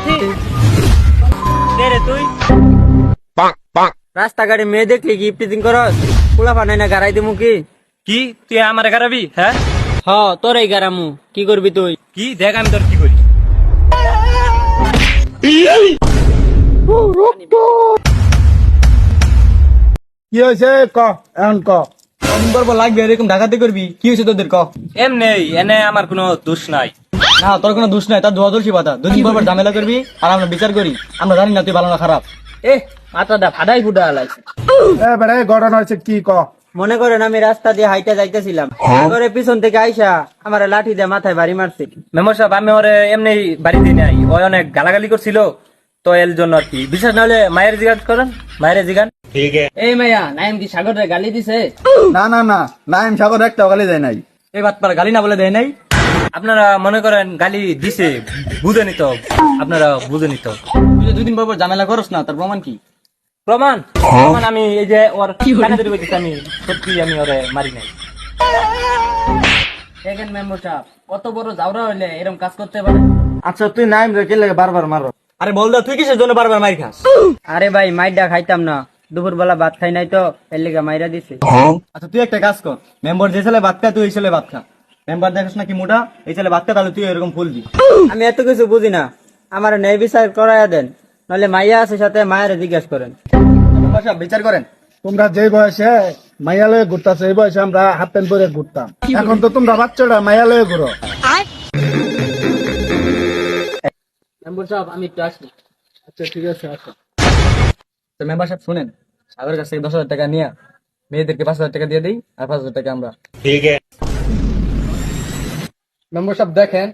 লাঠি কে রে তুই? রাস্তাঘাটে মেয়ে দেখলি কি ইফটিজিং করস? পোলা ফানাই না গাড়াই দিমু কি? কি তুই আমার গারাবি? হ্যাঁ হ তোরাই গারামু, কি করবি তুই? কি দেখ আমি তোর কি করি। কি হয়েছে ক এখন ক করবো লাগবে এরকম ডাকাতি করবি? কি হয়েছে তোদের ক? এমনি এনে আমার কোনো দোষ নাই। না তোর কোনো দোষ নাই, তার দোয়া দোষী পাতা। দুদিন পর পর ঝামেলা করবি আর আমরা বিচার করি। আমরা জানি না তুই ভালো না খারাপ। এ মাথাটা ফাটাই ফুটা আলাইছে। এবারে ঘটনা হয়েছে কি ক? মনে করেন আমি রাস্তা দিয়ে হাইটা যাইতেছিলাম, করে পিছন থেকে আইসা আমার লাঠি দিয়ে মাথায় বাড়ি মারছে। মেম্বার সাহেব আমি ওরে এমনি বাড়ি দিয়ে নাই, ওই অনেক গালাগালি করছিল তো এর জন্য আর কি। বিশেষ নাহলে মায়ের জিজ্ঞাস করেন, মায়ের জিগান। এই মাইয়া নাইম কি সাগরে গালি দিছে? না না না, নাইম সাগর একটা গালি দেয় নাই। এই বাত পার গালি না বলে দেয় নাই। আপনারা মনে করেন গালি দিছে, বুঝে নিত, আপনারা বুঝে নিত। তুই যে দুদিন পর পর ঝামেলা করস না, তার প্রমাণ কি? প্রমাণ প্রমাণ আমি এই যে ওর কানে ধরে বলতেছি, আমি সত্যি আমি ওরে মারি নাই। দেখেন মেম্বার সাহেব, কত বড় জাউরা হইলে এরকম কাজ করতে পারে? আচ্ছা তুই নাইম রেখে লাগে বারবার মারো। আরে বল দা, তুই কিসের জন্য বারবার মাইর খাস? আরে ভাই মাইডা খাইতাম না, দুপুর বেলা ভাত খাই নাই তো এর লেগে মাইরা দিছে। আচ্ছা তুই একটা কাজ কর, মেম্বার যে ছেলে ভাত খায় তুই এই ছেলে ভাত খা। মেম্বার দেখাস না কি মোটা, এই ছেলে ভাত খা, তাহলে তুই এরকম ফুলবি। আমি এত কিছু বুঝি না, আমার ন্যায় বিচার করাইয়া দেন, নলে মাইয়া আছে সাথে মায়ের জিজ্ঞাসা করেন। মেম্বার সাহেব বিচার করেন। তোমরা যে বয়সে মাইয়ালয়ে ঘুরতাছো এই বয়সে আমরা হাফ প্যান্ট পরে ঘুরতাম, এখন তো তোমরা বাচ্চারা মাইয়ালয়ে ঘুরো। মেম্বার সাহেব আমি একটু আসি। আচ্ছা ঠিক আছে আচ্ছা। তো মেম্বার সাহেব শুনেন, সাগরের কাছ থেকে 10,000 টাকা নিয়ে মেয়েদেরকে 5,000 টাকা দিয়ে দিই, আর 5,000 টাকা আমরা। মেম্বার সাহেব দেখেন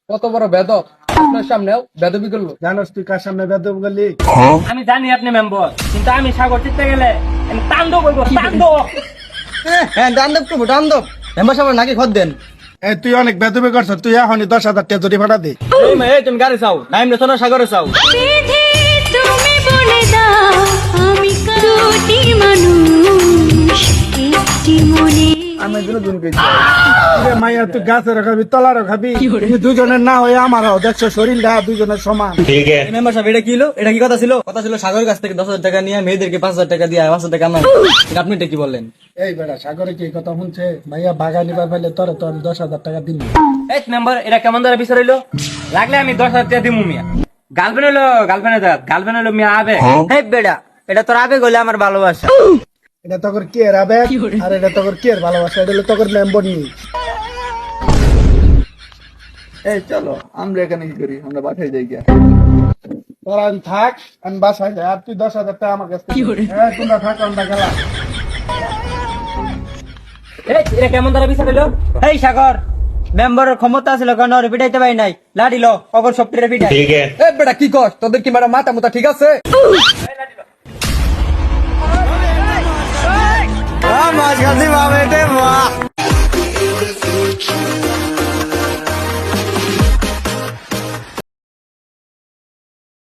কত বড় বেদব, আপনার সামনেও বেদবি করলো। জানোস তুই কার সামনে বেদব গেলি? আমি জানি আপনি মেম্বার, কিন্তু আমি সাগর চিনতে গেলে আমি তাণ্ডব হইব, তাণ্ডব। হ্যাঁ দান্দব করবো, দান্দব। মেম্বার সাহেব নাকি খত দেন। এই তুই অনেক বেদবি করছ, তুই এখনই 10,000 টাকা জরি ভাড়া দে। এই মেয়ে তুমি গাড়ি চাও, নাইম রে শোনো, সাগরে চাও। বিধি তুমি বলে দাও, আমি দুটি মানুষ একটি মনে। আমি দুজন কইছি মাইয়া তুই গাছের খাবি তলারও খাবি, তুমি দুজনের না হয়ে আমারও দেখছো শরীরটা দুজনের সমান। এই মেম্বার সাহেব এটা কি হলো? এটা কি কথা ছিল? কথা ছিল সাগরের কাছ থেকে 10,000 টাকা নিয়ে মেয়েদেরকে 5,000 টাকা দিয়ে 5,000 টাকা আমরা। আপনি এটা কি বললেন? এই বেড়া সাগরে কি কথা শুনছে? মাইয়া বাগা নিবার ফেলে তোর তো আমি 10,000 টাকা দিন। এই মেম্বার এটা কেমন ধরে বিচার হইলো? লাগলে আমি 10,000 টাকা দিমু মিয়া। গার্লফ্রেন্ড হলো গার্লফ্রেন্ড হলো মিয়া আবে। হেই বেড়া, এটা তোর আবেগ হইলে আমার ভালোবাসা। এটা তোর কে রাবে আর এটা তোর কে ভালোবাসা? এটা হলো তোর মেম্বার নি। এই চলো আমরা এখানে কি করি, আমরা বাসায় যাই গিয়া। তোরা আমি থাক, আমি বাসায় যাই, আর তুই 10,000 টাকা আমার কাছে তোমরা থাক, আমরা গেলাম। এই এটা কেমন ধরে বিচার হইলো? হেই সাগর, মেম্বারের ক্ষমতা ছিল কেন ওর পিটাইতে পারি নাই? লাড়ি লো, অপর সপ্তাহে পিটাই। এ বেটা কি কর, তোদের কি মারা মাথা মুতা ঠিক আছে? মাছ খাচ্ছি